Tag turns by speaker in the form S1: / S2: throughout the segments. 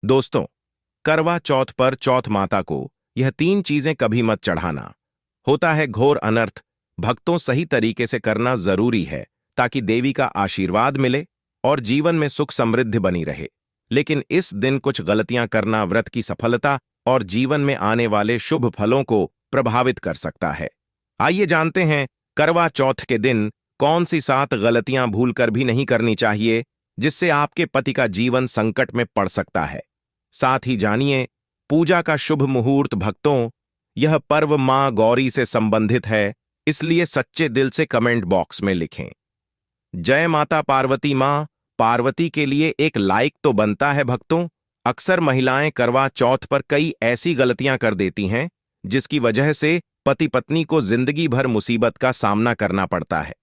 S1: दोस्तों, करवा चौथ पर चौथ माता को यह तीन चीजें कभी मत चढ़ाना। होता है घोर अनर्थ। भक्तों, सही तरीके से करना जरूरी है ताकि देवी का आशीर्वाद मिले और जीवन में सुख समृद्धि बनी रहे। लेकिन इस दिन कुछ गलतियां करना व्रत की सफलता और जीवन में आने वाले शुभ फलों को प्रभावित कर सकता है। आइए जानते हैं करवा चौथ के दिन कौन सी 7 गलतियां भूलकर भी नहीं करनी चाहिए, जिससे आपके पति का जीवन संकट में पड़ सकता है। साथ ही जानिए पूजा का शुभ मुहूर्त। भक्तों, यह पर्व मां गौरी से संबंधित है, इसलिए सच्चे दिल से कमेंट बॉक्स में लिखें जय माता पार्वती। मां पार्वती के लिए एक लाइक तो बनता है। भक्तों, अक्सर महिलाएं करवा चौथ पर कई ऐसी गलतियां कर देती हैं जिसकी वजह से पति पत्नी को जिंदगी भर मुसीबत का सामना करना पड़ता है।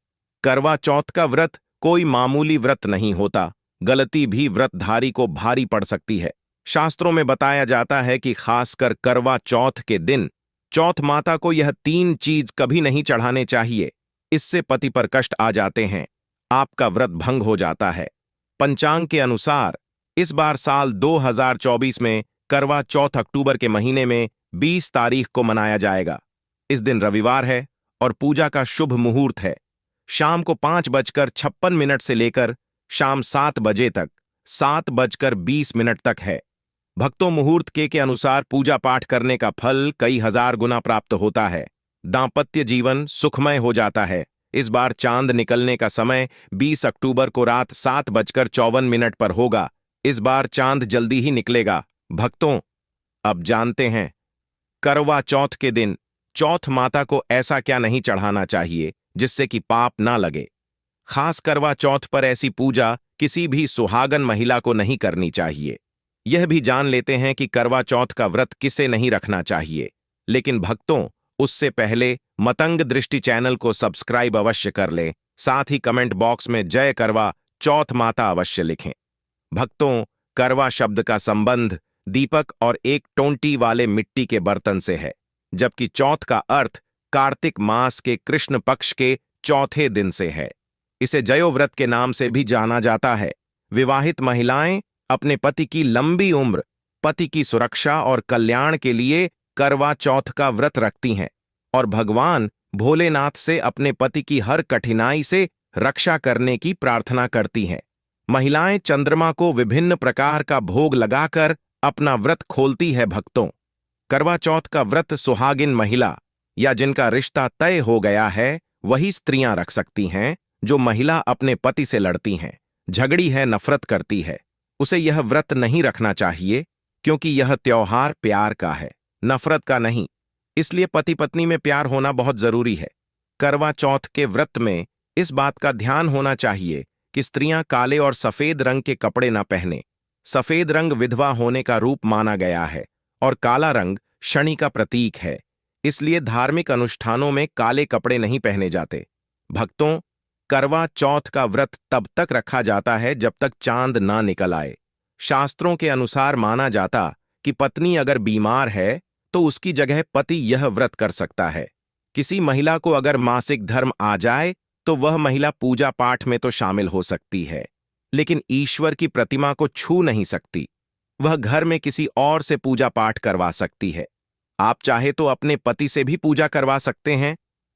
S1: करवा चौथ का व्रत कोई मामूली व्रत नहीं होता। गलती भी व्रतधारी को भारी पड़ सकती है। शास्त्रों में बताया जाता है कि खासकर करवा चौथ के दिन चौथ माता को यह 3 चीज कभी नहीं चढ़ाने चाहिए। इससे पति पर कष्ट आ जाते हैं, आपका व्रत भंग हो जाता है। पंचांग के अनुसार इस बार साल 2024 में करवा चौथ अक्टूबर के महीने में 20 तारीख को मनाया जाएगा। इस दिन रविवार है और पूजा का शुभ मुहूर्त है। शाम को 5:56 से लेकर शाम 7 बजे तक 7:20 तक है। भक्तों, मुहूर्त के अनुसार पूजा पाठ करने का फल कई हजार गुना प्राप्त होता है। दांपत्य जीवन सुखमय हो जाता है। इस बार चांद निकलने का समय 20 अक्टूबर को रात 7:54 पर होगा। इस बार चांद जल्दी ही निकलेगा। भक्तों, अब जानते हैं करवा चौथ के दिन चौथ माता को ऐसा क्या नहीं चढ़ाना चाहिए जिससे कि पाप ना लगे। खास करवा चौथ पर ऐसी पूजा किसी भी सुहागन महिला को नहीं करनी चाहिए। यह भी जान लेते हैं कि करवा चौथ का व्रत किसे नहीं रखना चाहिए। लेकिन भक्तों, उससे पहले मतंग दृष्टि चैनल को सब्सक्राइब अवश्य कर लें। साथ ही कमेंट बॉक्स में जय करवा चौथ माता अवश्य लिखें। भक्तों, करवा शब्द का संबंध दीपक और एक टोंटी वाले मिट्टी के बर्तन से है, जबकि चौथ का अर्थ कार्तिक मास के कृष्ण पक्ष के चौथे दिन से है। इसे जयो व्रत के नाम से भी जाना जाता है। विवाहित महिलाएं अपने पति की लंबी उम्र, पति की सुरक्षा और कल्याण के लिए करवा चौथ का व्रत रखती हैं और भगवान भोलेनाथ से अपने पति की हर कठिनाई से रक्षा करने की प्रार्थना करती हैं। महिलाएं चंद्रमा को विभिन्न प्रकार का भोग लगाकर अपना व्रत खोलती है। भक्तों, करवा चौथ का व्रत सुहागिन महिला या जिनका रिश्ता तय हो गया है वही स्त्रियां रख सकती हैं। जो महिला अपने पति से लड़ती हैं, झगड़ी है, नफरत करती है, उसे यह व्रत नहीं रखना चाहिए, क्योंकि यह त्योहार प्यार का है, नफरत का नहीं। इसलिए पति पत्नी में प्यार होना बहुत जरूरी है। करवा चौथ के व्रत में इस बात का ध्यान होना चाहिए कि स्त्रियां काले और सफेद रंग के कपड़े न पहने। सफेद रंग विधवा होने का रूप माना गया है और काला रंग शनि का प्रतीक है। इसलिए धार्मिक अनुष्ठानों में काले कपड़े नहीं पहने जाते। भक्तों, करवा चौथ का व्रत तब तक रखा जाता है जब तक चांद ना निकल आए। शास्त्रों के अनुसार माना जाता कि पत्नी अगर बीमार है तो उसकी जगह पति यह व्रत कर सकता है। किसी महिला को अगर मासिक धर्म आ जाए तो वह महिला पूजा पाठ में तो शामिल हो सकती है, लेकिन ईश्वर की प्रतिमा को छू नहीं सकती। वह घर में किसी और से पूजा पाठ करवा सकती है। आप चाहे तो अपने पति से भी पूजा करवा सकते हैं।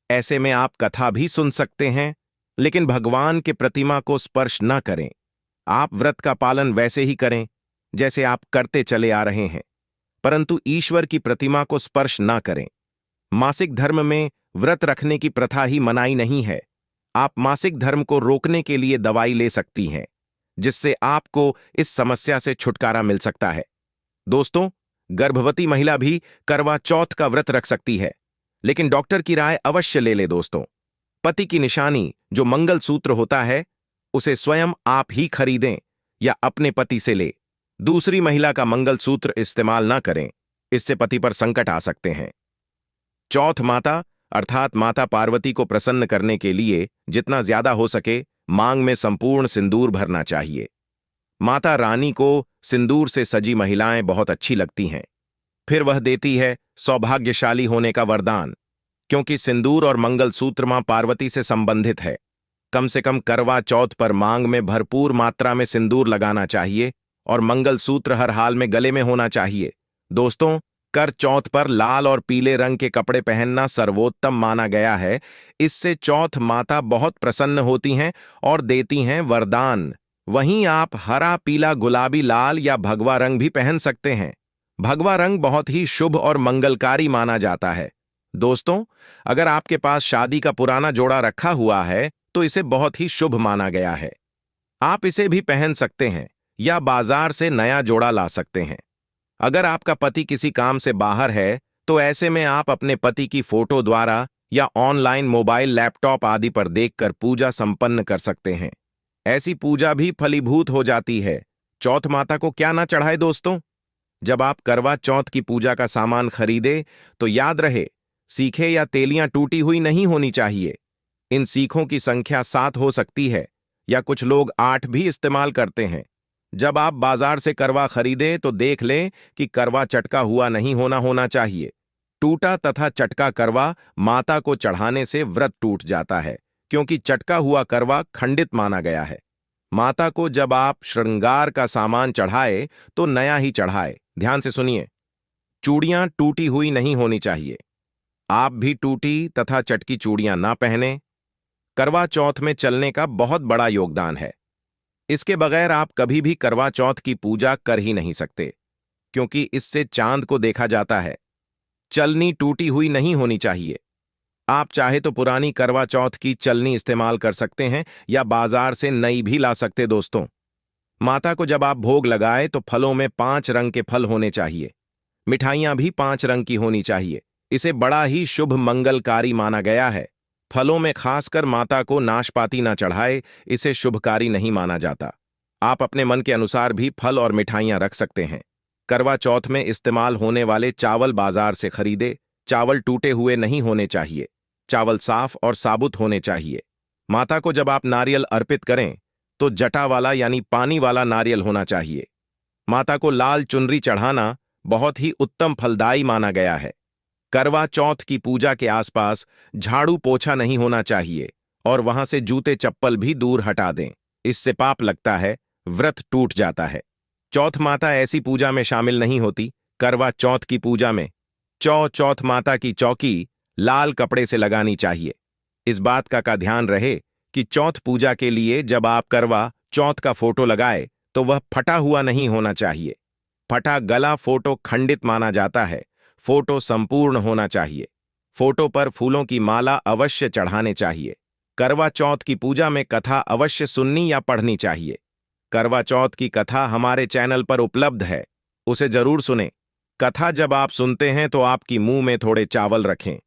S1: ऐसे में आप कथा भी सुन सकते हैं, लेकिन भगवान के प्रतिमा को स्पर्श न करें। आप व्रत का पालन वैसे ही करें जैसे आप करते चले आ रहे हैं, परंतु ईश्वर की प्रतिमा को स्पर्श न करें। मासिक धर्म में व्रत रखने की प्रथा ही मनाई नहीं है। आप मासिक धर्म को रोकने के लिए दवाई ले सकती हैं, जिससे आपको इस समस्या से छुटकारा मिल सकता है। दोस्तों, गर्भवती महिला भी करवा चौथ का व्रत रख सकती है, लेकिन डॉक्टर की राय अवश्य ले ले। दोस्तों, पति की निशानी जो मंगलसूत्र होता है उसे स्वयं आप ही खरीदें या अपने पति से ले। दूसरी महिला का मंगलसूत्र इस्तेमाल न करें, इससे पति पर संकट आ सकते हैं। चौथ माता अर्थात माता पार्वती को प्रसन्न करने के लिए जितना ज्यादा हो सके मांग में संपूर्ण सिंदूर भरना चाहिए। माता रानी को सिंदूर से सजी महिलाएं बहुत अच्छी लगती हैं। फिर वह देती है सौभाग्यशाली होने का वरदान, क्योंकि सिंदूर और मंगलसूत्र मां पार्वती से संबंधित है। कम से कम करवा चौथ पर मांग में भरपूर मात्रा में सिंदूर लगाना चाहिए और मंगलसूत्र हर हाल में गले में होना चाहिए। दोस्तों, कर चौथ पर लाल और पीले रंग के कपड़े पहनना सर्वोत्तम माना गया है। इससे चौथ माता बहुत प्रसन्न होती हैं और देती हैं वरदान। वहीं आप हरा, पीला, गुलाबी, लाल या भगवा रंग भी पहन सकते हैं। भगवा रंग बहुत ही शुभ और मंगलकारी माना जाता है। दोस्तों, अगर आपके पास शादी का पुराना जोड़ा रखा हुआ है तो इसे बहुत ही शुभ माना गया है। आप इसे भी पहन सकते हैं या बाजार से नया जोड़ा ला सकते हैं। अगर आपका पति किसी काम से बाहर है तो ऐसे में आप अपने पति की फोटो द्वारा या ऑनलाइन मोबाइल, लैपटॉप आदि पर देखकर पूजा संपन्न कर सकते हैं। ऐसी पूजा भी फलीभूत हो जाती है। चौथ माता को क्या ना चढ़ाए दोस्तों। जब आप करवा चौथ की पूजा का सामान खरीदे तो याद रहे, सीखें या तेलियां टूटी हुई नहीं होनी चाहिए। इन सीखों की संख्या 7 हो सकती है या कुछ लोग 8 भी इस्तेमाल करते हैं। जब आप बाजार से करवा खरीदें तो देख लें कि करवा चटका हुआ नहीं होना चाहिए। टूटा तथा चटका करवा माता को चढ़ाने से व्रत टूट जाता है, क्योंकि चटका हुआ करवा खंडित माना गया है। माता को जब आप श्रृंगार का सामान चढ़ाए तो नया ही चढ़ाए। ध्यान से सुनिए, चूड़ियां टूटी हुई नहीं होनी चाहिए। आप भी टूटी तथा चटकी चूड़ियां ना पहने। करवा चौथ में चलने का बहुत बड़ा योगदान है। इसके बगैर आप कभी भी करवा चौथ की पूजा कर ही नहीं सकते, क्योंकि इससे चांद को देखा जाता है। चलनी टूटी हुई नहीं होनी चाहिए। आप चाहे तो पुरानी करवा चौथ की चलनी इस्तेमाल कर सकते हैं या बाजार से नई भी ला सकते। दोस्तों, माता को जब आप भोग लगाए तो फलों में 5 रंग के फल होने चाहिए। मिठाइयां भी 5 रंग की होनी चाहिए। इसे बड़ा ही शुभ मंगलकारी माना गया है। फलों में खासकर माता को नाशपाती ना चढ़ाए, इसे शुभकारी नहीं माना जाता। आप अपने मन के अनुसार भी फल और मिठाइयां रख सकते हैं। करवा चौथ में इस्तेमाल होने वाले चावल बाजार से खरीदे। चावल टूटे हुए नहीं होने चाहिए। चावल साफ और साबुत होने चाहिए। माता को जब आप नारियल अर्पित करें तो जटा वाला यानी पानी वाला नारियल होना चाहिए। माता को लाल चुनरी चढ़ाना बहुत ही उत्तम फलदायी माना गया है। करवा चौथ की पूजा के आसपास झाड़ू पोछा नहीं होना चाहिए और वहां से जूते चप्पल भी दूर हटा दें। इससे पाप लगता है, व्रत टूट जाता है। चौथ माता ऐसी पूजा में शामिल नहीं होती। करवा चौथ की पूजा में चौथ माता की चौकी लाल कपड़े से लगानी चाहिए। इस बात का ध्यान रहे कि चौथ पूजा के लिए जब आप करवा चौथ का फोटो लगाए तो वह फटा हुआ नहीं होना चाहिए। फटा गला फोटो खंडित माना जाता है। फोटो संपूर्ण होना चाहिए। फोटो पर फूलों की माला अवश्य चढ़ाने चाहिए। करवा चौथ की पूजा में कथा अवश्य सुननी या पढ़नी चाहिए। करवा चौथ की कथा हमारे चैनल पर उपलब्ध है, उसे जरूर सुनें। कथा जब आप सुनते हैं तो आपकी मुंह में थोड़े चावल रखें।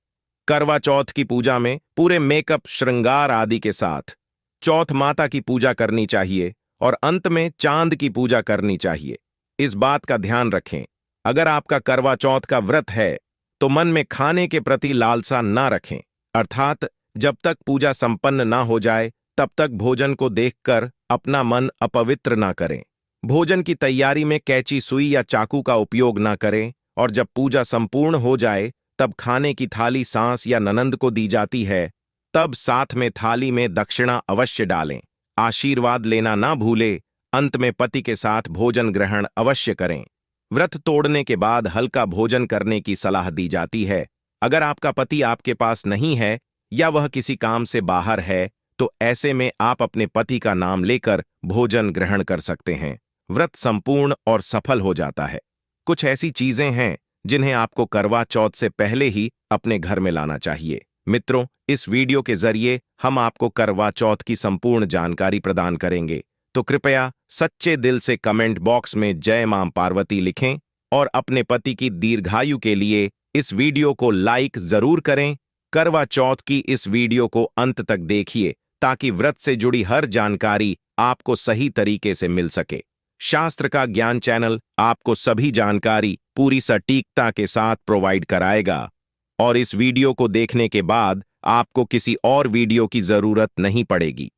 S1: करवा चौथ की पूजा में पूरे मेकअप, श्रृंगार आदि के साथ चौथ माता की पूजा करनी चाहिए और अंत में चांद की पूजा करनी चाहिए। इस बात का ध्यान रखें, अगर आपका करवा चौथ का व्रत है तो मन में खाने के प्रति लालसा ना रखें, अर्थात जब तक पूजा संपन्न ना हो जाए तब तक भोजन को देखकर अपना मन अपवित्र ना करें। भोजन की तैयारी में कैंची, सुई या चाकू का उपयोग ना करें और जब पूजा संपूर्ण हो जाए तब खाने की थाली सास या ननंद को दी जाती है, तब साथ में थाली में दक्षिणा अवश्य डालें। आशीर्वाद लेना ना भूले। अंत में पति के साथ भोजन ग्रहण अवश्य करें। व्रत तोड़ने के बाद हल्का भोजन करने की सलाह दी जाती है। अगर आपका पति आपके पास नहीं है या वह किसी काम से बाहर है तो ऐसे में आप अपने पति का नाम लेकर भोजन ग्रहण कर सकते हैं। व्रत संपूर्ण और सफल हो जाता है। कुछ ऐसी चीजें हैं जिन्हें आपको करवा चौथ से पहले ही अपने घर में लाना चाहिए। मित्रों, इस वीडियो के जरिए हम आपको करवा चौथ की संपूर्ण जानकारी प्रदान करेंगे, तो कृपया सच्चे दिल से कमेंट बॉक्स में जय मां पार्वती लिखें और अपने पति की दीर्घायु के लिए इस वीडियो को लाइक जरूर करें। करवा चौथ की इस वीडियो को अंत तक देखिए ताकि व्रत से जुड़ी हर जानकारी आपको सही तरीके से मिल सके। शास्त्र का ज्ञान चैनल आपको सभी जानकारी पूरी सटीकता के साथ प्रोवाइड कराएगा और इस वीडियो को देखने के बाद आपको किसी और वीडियो की जरूरत नहीं पड़ेगी।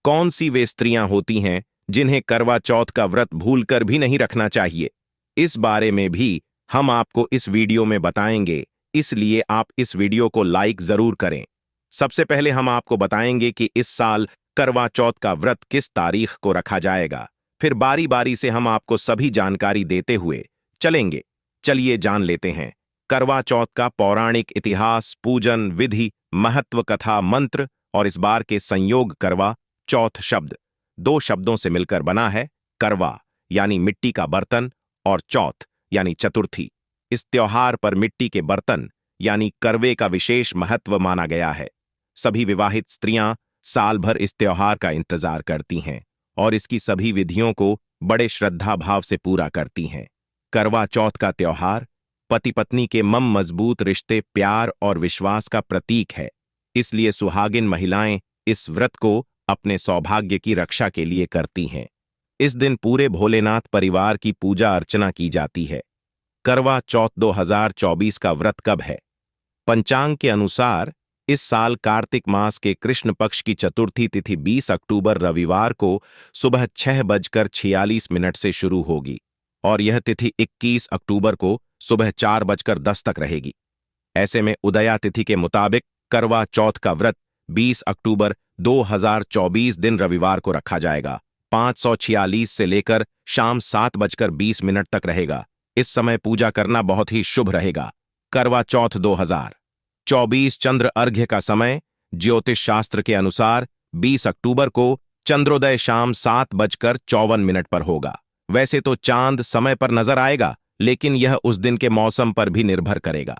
S1: कौन सी वे स्त्रियां होती हैं जिन्हें करवा चौथ का व्रत भूलकर भी नहीं रखना चाहिए, इस बारे में भी हम आपको इस वीडियो में बताएंगे, इसलिए आप इस वीडियो को लाइक जरूर करें। सबसे पहले हम आपको बताएंगे कि इस साल करवा चौथ का व्रत किस तारीख को रखा जाएगा। फिर बारी बारी से हम आपको सभी जानकारी देते हुए चलेंगे। चलिए जान लेते हैं करवा चौथ का पौराणिक इतिहास, पूजन विधि, महत्व, कथा, मंत्र और इस बार के संयोग। करवा चौथ शब्द दो शब्दों से मिलकर बना है। करवा यानी मिट्टी का बर्तन और चौथ यानी चतुर्थी। इस त्योहार पर मिट्टी के बर्तन यानी करवे का विशेष महत्व माना गया है। सभी विवाहित स्त्रियां साल भर इस त्योहार का इंतजार करती हैं और इसकी सभी विधियों को बड़े श्रद्धा भाव से पूरा करती हैं। करवा चौथ का त्योहार पति पत्नी के मजबूत रिश्ते, प्यार और विश्वास का प्रतीक है। इसलिए सुहागिन महिलाएं इस व्रत को अपने सौभाग्य की रक्षा के लिए करती हैं। इस दिन पूरे भोलेनाथ परिवार की पूजा अर्चना की जाती है। करवा चौथ 2024 का व्रत कब है? पंचांग के अनुसार इस साल कार्तिक मास के कृष्ण पक्ष की चतुर्थी तिथि 20 अक्टूबर रविवार को सुबह 6:46 से शुरू होगी और यह तिथि 21 अक्टूबर को सुबह 4:10 तक रहेगी। ऐसे में उदया तिथि के मुताबिक करवा चौथ का व्रत 20 अक्टूबर 2024 दिन रविवार को रखा जाएगा। 546 से लेकर शाम 7:20 तक रहेगा। इस समय पूजा करना बहुत ही शुभ रहेगा। करवा चौथ 2024 चंद्र अर्घ्य का समय ज्योतिष शास्त्र के अनुसार 20 अक्टूबर को चंद्रोदय शाम 7:54 पर होगा। वैसे तो चांद समय पर नजर आएगा, लेकिन यह उस दिन के मौसम पर भी निर्भर करेगा।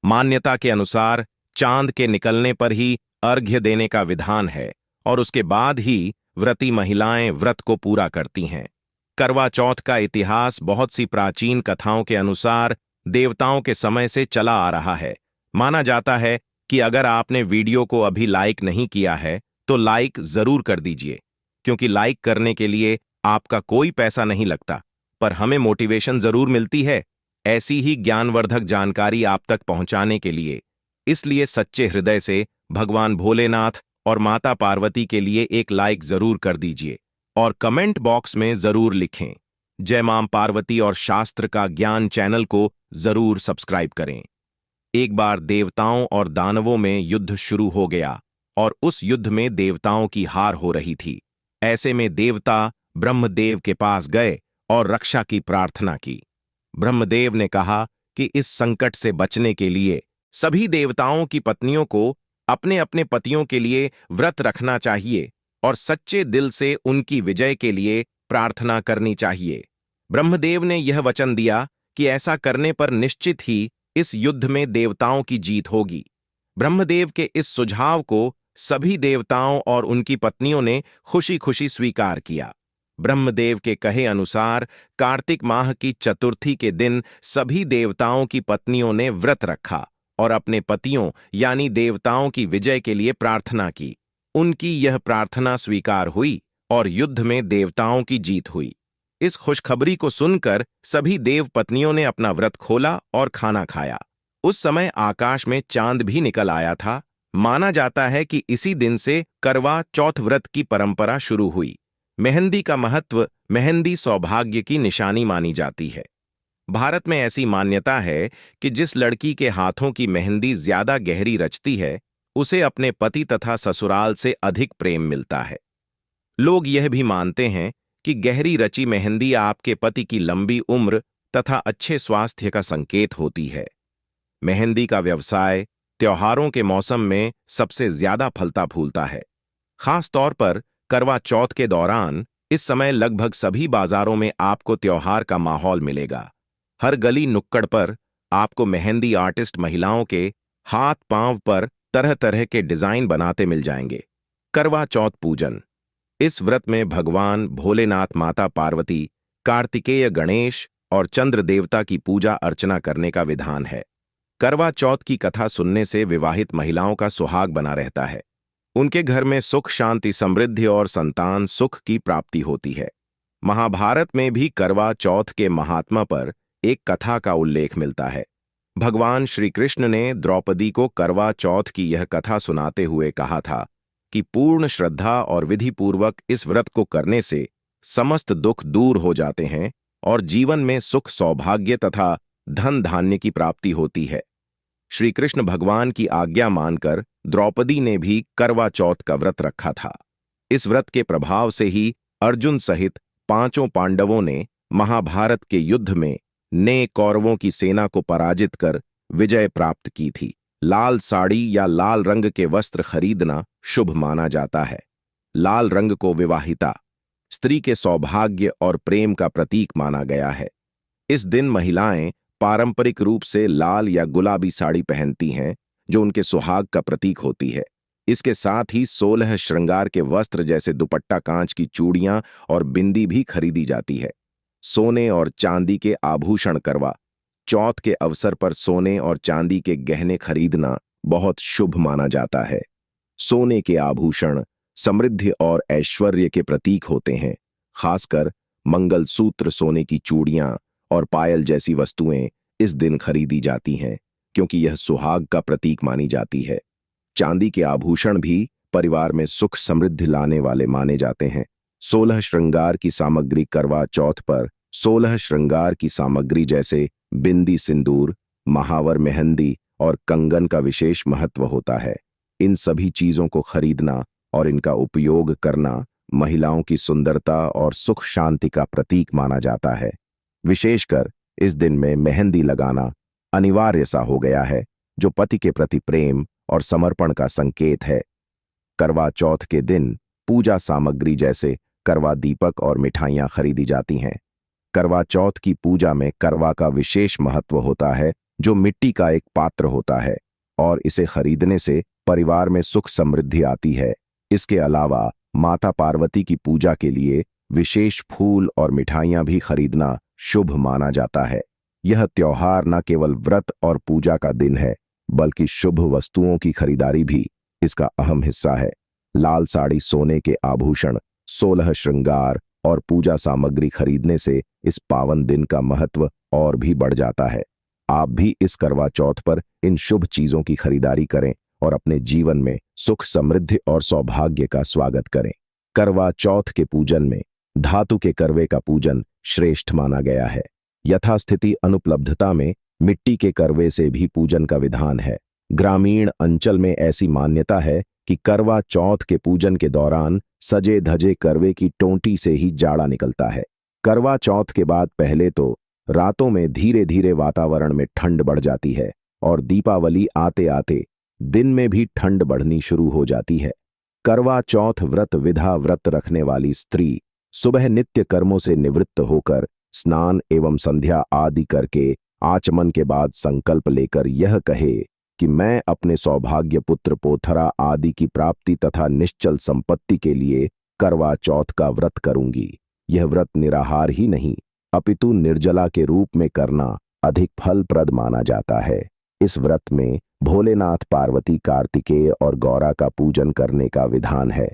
S1: मान्यता के अनुसार चांद के निकलने पर ही अर्घ्य देने का विधान है और उसके बाद ही व्रती महिलाएं व्रत को पूरा करती हैं। करवा चौथ का इतिहास बहुत सी प्राचीन कथाओं के अनुसार देवताओं के समय से चला आ रहा है। माना जाता है कि अगर आपने वीडियो को अभी लाइक नहीं किया है तो लाइक जरूर कर दीजिए, क्योंकि लाइक करने के लिए आपका कोई पैसा नहीं लगता, पर हमें मोटिवेशन जरूर मिलती है ऐसी ही ज्ञानवर्धक जानकारी आप तक पहुंचाने के लिए। इसलिए सच्चे हृदय से भगवान भोलेनाथ और माता पार्वती के लिए एक लाइक जरूर कर दीजिए और कमेंट बॉक्स में जरूर लिखें जय मां पार्वती और शास्त्र का ज्ञान चैनल को जरूर सब्सक्राइब करें। एक बार देवताओं और दानवों में युद्ध शुरू हो गया और उस युद्ध में देवताओं की हार हो रही थी। ऐसे में देवता ब्रह्मदेव के पास गए और रक्षा की प्रार्थना की। ब्रह्मदेव ने कहा कि इस संकट से बचने के लिए सभी देवताओं की पत्नियों को अपने अपने पतियों के लिए व्रत रखना चाहिए और सच्चे दिल से उनकी विजय के लिए प्रार्थना करनी चाहिए। ब्रह्मदेव ने यह वचन दिया कि ऐसा करने पर निश्चित ही इस युद्ध में देवताओं की जीत होगी। ब्रह्मदेव के इस सुझाव को सभी देवताओं और उनकी पत्नियों ने खुशी खुशी स्वीकार किया। ब्रह्मदेव के कहे अनुसार कार्तिक माह की चतुर्थी के दिन सभी देवताओं की पत्नियों ने व्रत रखा और अपने पतियों यानी देवताओं की विजय के लिए प्रार्थना की। उनकी यह प्रार्थना स्वीकार हुई और युद्ध में देवताओं की जीत हुई। इस खुशखबरी को सुनकर सभी देव पत्नियों ने अपना व्रत खोला और खाना खाया। उस समय आकाश में चांद भी निकल आया था। माना जाता है कि इसी दिन से करवा चौथ व्रत की परंपरा शुरू हुई। मेहंदी का महत्व, मेहंदी सौभाग्य की निशानी मानी जाती है। भारत में ऐसी मान्यता है कि जिस लड़की के हाथों की मेहंदी ज्यादा गहरी रचती है उसे अपने पति तथा ससुराल से अधिक प्रेम मिलता है। लोग यह भी मानते हैं कि गहरी रची मेहंदी आपके पति की लंबी उम्र तथा अच्छे स्वास्थ्य का संकेत होती है। मेहंदी का व्यवसाय त्योहारों के मौसम में सबसे ज्यादा फलता फूलता है। खास तौर पर करवा चौथ के दौरान इस समय लगभग सभी बाजारों में आपको त्योहार का माहौल मिलेगा। हर गली नुक्कड़ पर आपको मेहंदी आर्टिस्ट महिलाओं के हाथ पांव पर तरह तरह के डिजाइन बनाते मिल जाएंगे। करवा चौथ पूजन। इस व्रत में भगवान भोलेनाथ, माता पार्वती, कार्तिकेय गणेश और चंद्र देवता की पूजा अर्चना करने का विधान है। करवा चौथ की कथा सुनने से विवाहित महिलाओं का सुहाग बना रहता है। उनके घर में सुख, शांति, समृद्धि और संतान सुख की प्राप्ति होती है। महाभारत में भी करवा चौथ के महात्मा पर एक कथा का उल्लेख मिलता है। भगवान श्री कृष्ण ने द्रौपदी को करवा चौथ की यह कथा सुनाते हुए कहा था कि पूर्ण श्रद्धा और विधि पूर्वक इस व्रत को करने से समस्त दुख दूर हो जाते हैं और जीवन में सुख, सौभाग्य तथा धन धान्य की प्राप्ति होती है। श्री कृष्ण भगवान की आज्ञा मानकर द्रौपदी ने भी करवा चौथ का व्रत रखा था। इस व्रत के प्रभाव से ही अर्जुन सहित पांचों पांडवों ने महाभारत के युद्ध में ने कौरवों की सेना को पराजित कर विजय प्राप्त की थी। लाल साड़ी या लाल रंग के वस्त्र खरीदना शुभ माना जाता है। लाल रंग को विवाहिता स्त्री के सौभाग्य और प्रेम का प्रतीक माना गया है। इस दिन महिलाएं पारंपरिक रूप से लाल या गुलाबी साड़ी पहनती हैं, जो उनके सुहाग का प्रतीक होती है। इसके साथ ही 16 श्रृंगार के वस्त्र जैसे दुपट्टा, कांच की चूड़ियां और बिंदी भी खरीदी जाती है। सोने और चांदी के आभूषण करवा चौथ के अवसर पर सोने और चांदी के गहने खरीदना बहुत शुभ माना जाता है। सोने के आभूषण समृद्धि और ऐश्वर्य के प्रतीक होते हैं। खासकर मंगलसूत्र, सोने की चूड़ियां और पायल जैसी वस्तुएं इस दिन खरीदी जाती हैं, क्योंकि यह सुहाग का प्रतीक मानी जाती है। चांदी के आभूषण भी परिवार में सुख समृद्धि लाने वाले माने जाते हैं। 16 श्रृंगार की सामग्री करवा चौथ पर 16 श्रृंगार की सामग्री जैसे बिंदी, सिंदूर, महावर, मेहंदी और कंगन का विशेष महत्व होता है। इन सभी चीजों को खरीदना और इनका उपयोग करना महिलाओं की सुंदरता और सुख शांति का प्रतीक माना जाता है। विशेषकर इस दिन में मेहंदी लगाना अनिवार्य सा हो गया है, जो पति के प्रति प्रेम और समर्पण का संकेत है। करवा चौथ के दिन पूजा सामग्री जैसे करवा दीपक और मिठाइयां खरीदी जाती हैं। करवा चौथ की पूजा में करवा का विशेष महत्व होता है, जो मिट्टी का एक पात्र होता है और इसे खरीदने से परिवार में सुख समृद्धि आती है। इसके अलावा माता पार्वती की पूजा के लिए विशेष फूल और मिठाइयां भी खरीदना शुभ माना जाता है। यह त्योहार न केवल व्रत और पूजा का दिन है, बल्कि शुभ वस्तुओं की खरीदारी भी इसका अहम हिस्सा है। लाल साड़ी, सोने के आभूषण, 16 श्रृंगार और पूजा सामग्री खरीदने से इस पावन दिन का महत्व और भी बढ़ जाता है। आप भी इस करवा चौथ पर इन शुभ चीजों की खरीदारी करें और अपने जीवन में सुख, समृद्धि और सौभाग्य का स्वागत करें। करवा चौथ के पूजन में धातु के करवे का पूजन श्रेष्ठ माना गया है। यथास्थिति अनुपलब्धता में मिट्टी के करवे से भी पूजन का विधान है। ग्रामीण अंचल में ऐसी मान्यता है कि करवा चौथ के पूजन के दौरान सजे धजे करवे की टोंटी से ही जाड़ा निकलता है। करवा चौथ के बाद पहले तो रातों में धीरे धीरे वातावरण में ठंड बढ़ जाती है और दीपावली आते आते दिन में भी ठंड बढ़नी शुरू हो जाती है। करवा चौथ व्रत विधा व्रत रखने वाली स्त्री सुबह नित्य कर्मों से निवृत्त होकर स्नान एवं संध्या आदि करके आचमन के बाद संकल्प लेकर यह कहे कि मैं अपने सौभाग्य, पुत्र, पोथरा आदि की प्राप्ति तथा निश्चल संपत्ति के लिए करवा चौथ का व्रत करूंगी। यह व्रत निराहार ही नहीं, अपितु निर्जला के रूप में करना अधिक फलप्रद माना जाता है। इस व्रत में भोलेनाथ, पार्वती, कार्तिकेय और गौरा का पूजन करने का विधान है।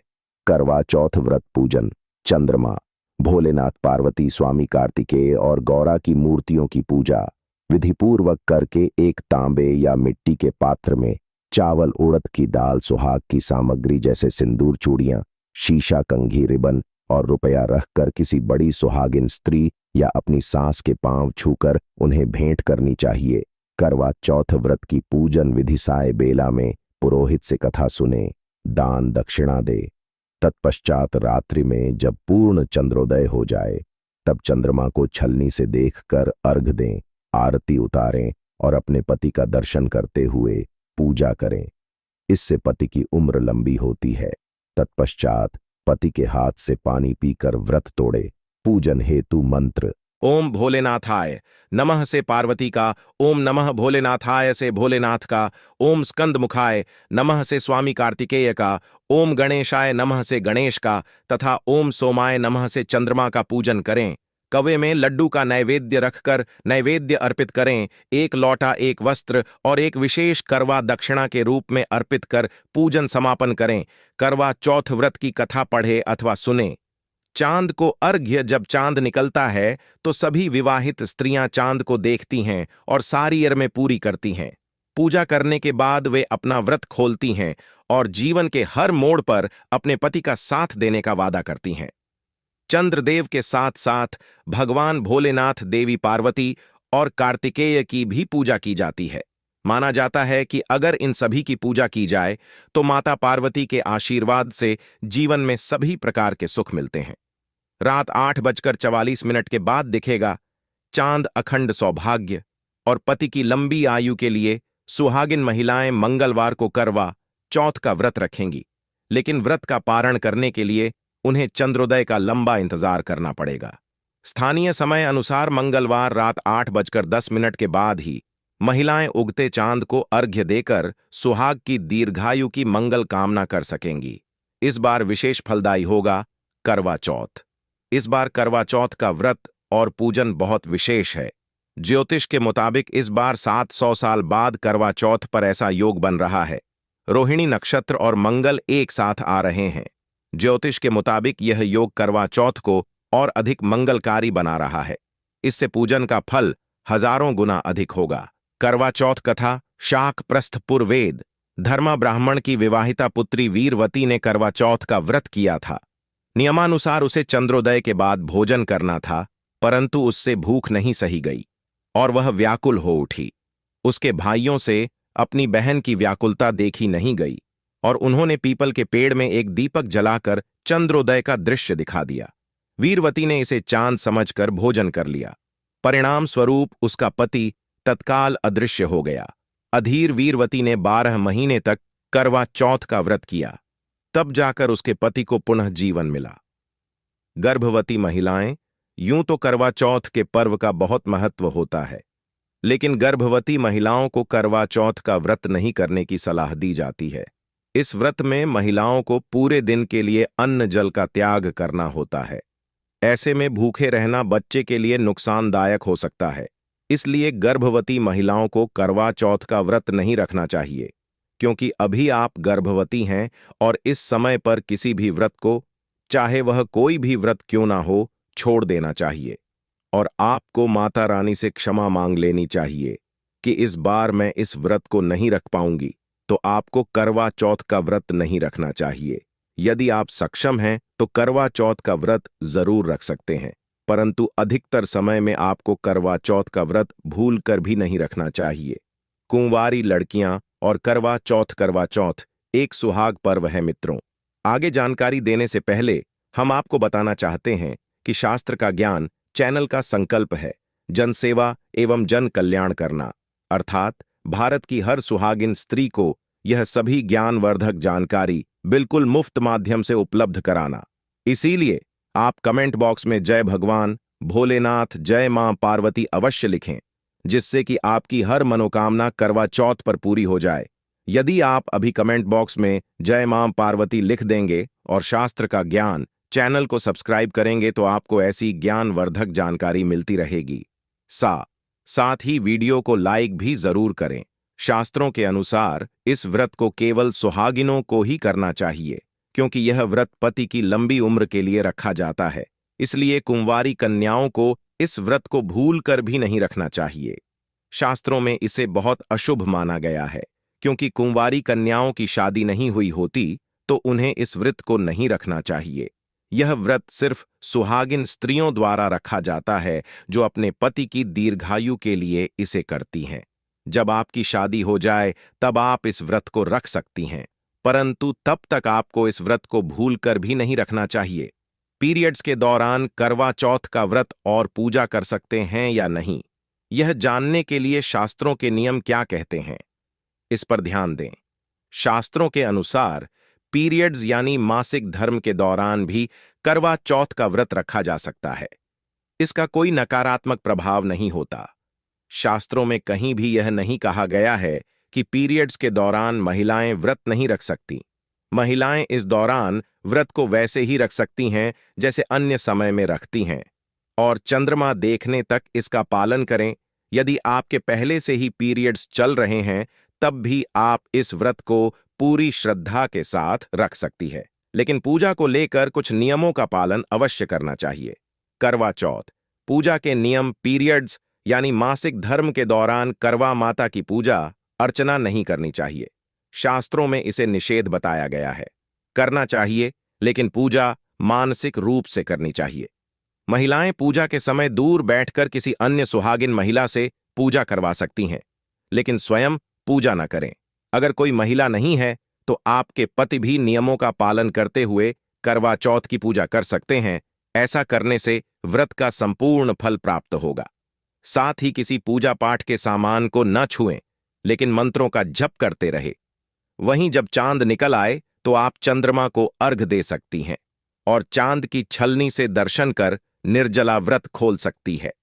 S1: करवा चौथ व्रत पूजन चंद्रमा, भोलेनाथ, पार्वती, स्वामी कार्तिकेय और गौरा की मूर्तियों की पूजा विधिपूर्वक करके एक तांबे या मिट्टी के पात्र में चावल, उड़द की दाल, सुहाग की सामग्री जैसे सिंदूर, चूड़ियां, शीशा, कंघी, रिबन और रुपया रखकर किसी बड़ी सुहागिन स्त्री या अपनी सास के पांव छूकर उन्हें भेंट करनी चाहिए। करवा चौथ व्रत की पूजन विधि साय बेला में पुरोहित से कथा सुने, दान दक्षिणा दे। तत्पश्चात रात्रि में जब पूर्ण चंद्रोदय हो जाए तब चंद्रमा को छलनी से देखकर अर्घ दें, आरती उतारें और अपने पति का दर्शन करते हुए पूजा करें। इससे पति की उम्र लंबी होती है। तत्पश्चात पति के हाथ से पानी पीकर व्रत तोड़े। पूजन हेतु मंत्र
S2: ओम भोलेनाथाय नमः से पार्वती का, ओम नमः भोलेनाथाय से भोलेनाथ का, ओम स्कंदमुखाय नमः से स्वामी कार्तिकेय का, ओम गणेशाय नमः से गणेश का तथा ओम सोमाय नमः से चंद्रमा का पूजन करें। कवे में लड्डू का नैवेद्य रखकर नैवेद्य अर्पित करें। एक लौटा, एक वस्त्र और एक विशेष करवा दक्षिणा के रूप में अर्पित कर पूजन समापन करें। करवा चौथ व्रत की कथा पढ़े अथवा सुने। चांद को अर्घ्य जब चांद निकलता है तो सभी विवाहित स्त्रियां चांद को देखती हैं और सारी यरमें पूरी करती हैं। पूजा करने के बाद वे अपना व्रत खोलती हैं और जीवन के हर मोड़ पर अपने पति का साथ देने का वादा करती हैं। चंद्रदेव के साथ साथ भगवान भोलेनाथ, देवी पार्वती और कार्तिकेय की भी पूजा की जाती है। माना जाता है कि अगर इन सभी की पूजा की जाए तो माता पार्वती के आशीर्वाद से जीवन में सभी प्रकार के सुख मिलते हैं।
S1: रात 8:44 के बाद दिखेगा। चांद अखंड सौभाग्य और पति की लंबी आयु के लिए सुहागिन महिलाएं मंगलवार को करवा चौथ का व्रत रखेंगी, लेकिन व्रत का पारण करने के लिए उन्हें चंद्रोदय का लंबा इंतजार करना पड़ेगा। स्थानीय समय अनुसार मंगलवार रात 8:10 के बाद ही महिलाएं उगते चांद को अर्घ्य देकर सुहाग की दीर्घायु की मंगल कामना कर सकेंगी। इस बार विशेष फलदायी होगा करवा चौथ। इस बार करवा चौथ का व्रत और पूजन बहुत विशेष है। ज्योतिष के मुताबिक इस बार 700 साल बाद करवा चौथ पर ऐसा योग बन रहा है। रोहिणी नक्षत्र और मंगल एक साथ आ रहे हैं। ज्योतिष के मुताबिक यह योग करवा चौथ को और अधिक मंगलकारी बना रहा है। इससे पूजन का फल हजारों गुना अधिक होगा। करवा चौथ कथा शाक प्रस्थपुर वेद। धर्मा ब्राह्मण की विवाहिता पुत्री वीरवती ने करवा चौथ का व्रत किया था। नियमानुसार उसे चंद्रोदय के बाद भोजन करना था, परंतु उससे भूख नहीं सही गई और वह व्याकुल हो उठी। उसके भाइयों से अपनी बहन की व्याकुलता देखी नहीं गई और उन्होंने पीपल के पेड़ में एक दीपक जलाकर चंद्रोदय का दृश्य दिखा दिया। वीरवती ने इसे चांद समझकर भोजन कर लिया। परिणाम स्वरूप उसका पति तत्काल अदृश्य हो गया। अधीर वीरवती ने 12 महीने तक करवा चौथ का व्रत किया, तब जाकर उसके पति को पुनः जीवन मिला। गर्भवती महिलाएं, यूं तो करवा चौथ के पर्व का बहुत महत्व होता है, लेकिन गर्भवती महिलाओं को करवा चौथ का व्रत नहीं करने की सलाह दी जाती है। इस व्रत में महिलाओं को पूरे दिन के लिए अन्न जल का त्याग करना होता है। ऐसे में भूखे रहना बच्चे के लिए नुकसानदायक हो सकता है। इसलिए गर्भवती महिलाओं को करवा चौथ का व्रत नहीं रखना चाहिए, क्योंकि अभी आप गर्भवती हैं और इस समय पर किसी भी व्रत को, चाहे वह कोई भी व्रत क्यों ना हो, छोड़ देना चाहिए। और आपको माता रानी से क्षमा मांग लेनी चाहिए कि इस बार मैं इस व्रत को नहीं रख पाऊंगी, तो आपको करवा चौथ का व्रत नहीं रखना चाहिए। यदि आप सक्षम हैं तो करवा चौथ का व्रत जरूर रख सकते हैं, परंतु अधिकतर समय में आपको करवा चौथ का व्रत भूल कर भी नहीं रखना चाहिए। कुंवारी लड़कियां और करवा चौथ एक सुहाग पर्व है मित्रों। आगे जानकारी देने से पहले हम आपको बताना चाहते हैं कि शास्त्र का ज्ञान चैनल का संकल्प है जनसेवा एवं जन कल्याण करना, अर्थात भारत की हर सुहागिन स्त्री को यह सभी ज्ञानवर्धक जानकारी बिल्कुल मुफ्त माध्यम से उपलब्ध कराना। इसीलिए आप कमेंट बॉक्स में जय भगवान भोलेनाथ, जय मां पार्वती अवश्य लिखें, जिससे कि आपकी हर मनोकामना करवा चौथ पर पूरी हो जाए। यदि आप अभी कमेंट बॉक्स में जय मां पार्वती लिख देंगे और शास्त्र का ज्ञान चैनल को सब्सक्राइब करेंगे तो आपको ऐसी ज्ञानवर्धक जानकारी मिलती रहेगी। साथ ही वीडियो को लाइक भी जरूर करें। शास्त्रों के अनुसार इस व्रत को केवल सुहागिनों को ही करना चाहिए, क्योंकि यह व्रत पति की लंबी उम्र के लिए रखा जाता है। इसलिए कुंवारी कन्याओं को इस व्रत को भूल कर भी नहीं रखना चाहिए। शास्त्रों में इसे बहुत अशुभ माना गया है, क्योंकि कुंवारी कन्याओं की शादी नहीं हुई होती तो उन्हें इस व्रत को नहीं रखना चाहिए। यह व्रत सिर्फ सुहागिन स्त्रियों द्वारा रखा जाता है जो अपने पति की दीर्घायु के लिए इसे करती हैं। जब आपकी शादी हो जाए तब आप इस व्रत को रख सकती हैं, परंतु तब तक आपको इस व्रत को भूलकर भी नहीं रखना चाहिए। पीरियड्स के दौरान करवा चौथ का व्रत और पूजा कर सकते हैं या नहीं, यह जानने के लिए शास्त्रों के नियम क्या कहते हैं, इस पर ध्यान दें। शास्त्रों के अनुसार पीरियड्स यानी मासिक धर्म के दौरान भी करवा चौथ का व्रत रखा जा सकता है। इसका कोई नकारात्मक प्रभाव नहीं होता। शास्त्रों में कहीं भी यह नहीं कहा गया है कि पीरियड्स के दौरान महिलाएं व्रत नहीं रख सकती। महिलाएं इस दौरान व्रत को वैसे ही रख सकती हैं जैसे अन्य समय में रखती हैं, और चंद्रमा देखने तक इसका पालन करें। यदि आपके पहले से ही पीरियड्स चल रहे हैं तब भी आप इस व्रत को पूरी श्रद्धा के साथ रख सकती है, लेकिन पूजा को लेकर कुछ नियमों का पालन अवश्य करना चाहिए। करवा चौथ पूजा के नियम। पीरियड्स यानी मासिक धर्म के दौरान करवा माता की पूजा अर्चना नहीं करनी चाहिए। शास्त्रों में इसे निषेध बताया गया है। करना चाहिए, लेकिन पूजा मानसिक रूप से करनी चाहिए। महिलाएं पूजा के समय दूर बैठकर किसी अन्य सुहागिन महिला से पूजा करवा सकती हैं, लेकिन स्वयं पूजा न करें। अगर कोई महिला नहीं है तो आपके पति भी नियमों का पालन करते हुए करवा चौथ की पूजा कर सकते हैं। ऐसा करने से व्रत का संपूर्ण फल प्राप्त होगा। साथ ही किसी पूजा पाठ के सामान को न छुएं, लेकिन मंत्रों का जप करते रहे। वहीं जब चांद निकल आए तो आप चंद्रमा को अर्घ दे सकती हैं और चांद की छलनी से दर्शन कर निर्जला व्रत खोल सकती है।